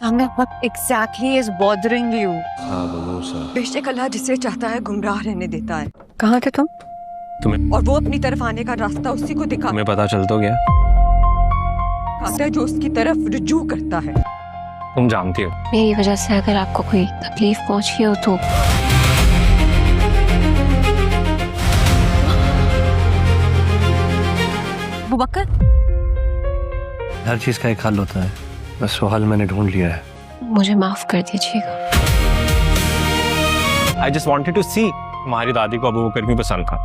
Samir, what exactly is bothering you? हाँ बनूसा, बेशक अल्लाह जिसे चाहता है गुमराह रहने देता है, कहाँ थे तुम? और वो अपनी तरफ आने का रास्ता उसी को तुम्हें पता चल तो गया? दिखाता है जो उसकी तरफ रुजू करता है। तुम जानती हो मेरी वजह से अगर आपको कोई तकलीफ पहुंची हो तो बुबक्कर, हर चीज का एक हल होता है, बस वो हल मैंने ढूंढ लिया है। मुझे माफ कर दीजिएगा। I just wanted to see। तुम्हारी दादी को अबू बकर भी पसंद था।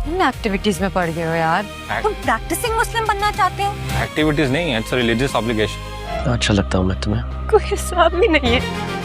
इन एक्टिविटीज में पड़ गए हो यार। तुम प्रैक्टिसिंग मुस्लिम बनना चाहते हो? एक्टिविटीज नहीं, इट्स अ रिलीजियस ऑब्लिगेशन। अच्छा लगता हूँ मैं तुम्हें? कोई हिसाब भी नहीं है।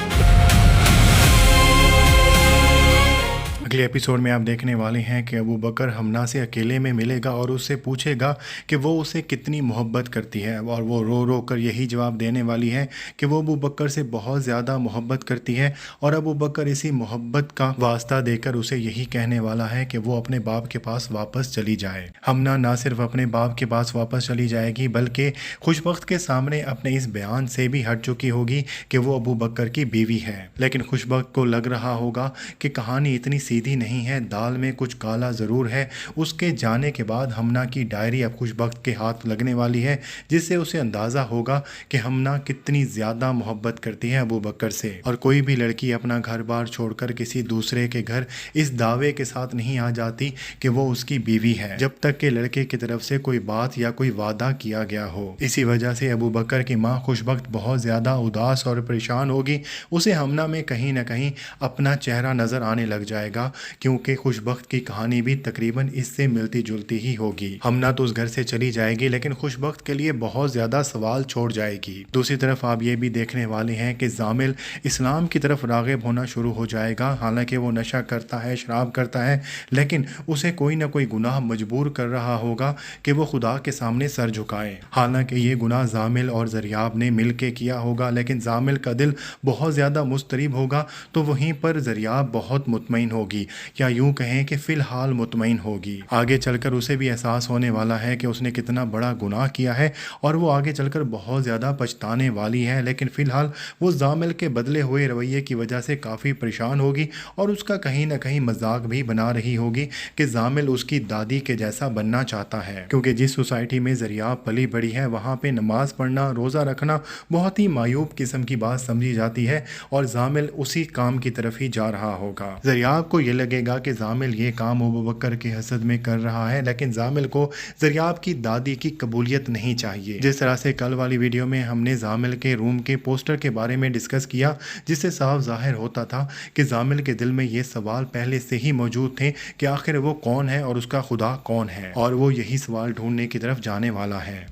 अगले एपिसोड में आप देखने वाले हैं कि अबू बकर हमना से अकेले में मिलेगा और उससे पूछेगा कि वो उसे कितनी मोहब्बत करती है, और वो रो रो कर यही जवाब देने वाली है कि वो अबू बकर से बहुत ज़्यादा मोहब्बत करती है। और अबू बकर इसी मोहब्बत का वास्ता देकर उसे यही कहने वाला है कि वो अपने बाप के पास वापस चली जाए। हमना ना सिर्फ अपने बाप के पास वापस चली जाएगी बल्कि खुशबख्त के सामने अपने इस बयान से भी हट चुकी होगी कि वो अबू बकर की बीवी है। लेकिन खुशबख्त को लग रहा होगा कि कहानी इतनी सीधी नहीं है, दाल में कुछ काला ज़रूर है। उसके जाने के बाद हमना की डायरी अब खुशबख्त के हाथ लगने वाली है, जिससे उसे अंदाज़ा होगा कि हमना कितनी ज़्यादा मोहब्बत करती है अबू बकर से। और कोई भी लड़की अपना घर बार छोड़कर किसी दूसरे के घर इस दावे के साथ नहीं आ जाती कि वो उसकी बीवी है, जब तक कि लड़के की तरफ से कोई बात या कोई वादा किया गया हो। इसी वजह से अबू बकर की माँ खुशबख्त बहुत ज़्यादा उदास और परेशान होगी। उसे हमना में कहीं ना कहीं अपना चेहरा नज़र आने लग जाएगा, क्योंकि खुशबख्त की कहानी भी तकरीबन इससे मिलती जुलती ही होगी। हमना तो उस घर से चली जाएगी, लेकिन खुशबख्त के लिए बहुत ज़्यादा सवाल छोड़ जाएगी। दूसरी तरफ आप ये भी देखने वाले हैं कि जामिल इस्लाम की तरफ राग़िब होना शुरू हो जाएगा। हालांकि वो नशा करता है, शराब करता है, लेकिन उसे कोई ना कोई गुनाह मजबूर कर रहा होगा कि वो खुदा के सामने सर झुकाए। हालांकि ये गुनाह जामिल और ज़रियाब ने मिल के किया होगा, लेकिन जामिल का दिल बहुत ज़्यादा मुस्तरिब होगा, तो वहीं पर ज़रियाब बहुत मुतमईन होगी, या यूं कहें कि फ़िलहाल मुतमईन होगी। आगे चलकर उसे भी एहसास होने वाला है कि उसने कितना बड़ा गुनाह किया है, और वो आगे चलकर बहुत ज़्यादा पछताने वाली है। लेकिन फ़िलहाल वो जामिल के बदले हुए रवैये की वजह से काफ़ी परेशान होगी, और उसका कहीं ना कहीं मजाक भी बना रही होगी कि जामिल उसकी दादी के जैसा बनना चाहता है, क्योंकि जिस सोसाइटी में ज़रियाब पली बड़ी है वहाँ पर नमाज पढ़ना, रोज़ा रखना बहुत ही मायूब किस्म की बात समझी जाती है, और जामिल उसी काम की तरफ ही जा रहा होगा। ज़रियाब को ये लगेगा कि जामिल ये काम अबू बकर के हसद में कर रहा है, लेकिन जामिल को ज़रियाब की दादी की कबूलियत नहीं चाहिए। जिस तरह से कल वाली वीडियो में हमने जामिल के रूम के पोस्टर के बारे में डिस्कस किया, जिससे साफ जाहिर होता था कि जामिल के दिल में ये सवाल पहले से ही मौजूद थे कि आखिर वो कौन है और उसका खुदा कौन है, और वो यही सवाल ढूंढने की तरफ जाने वाला है।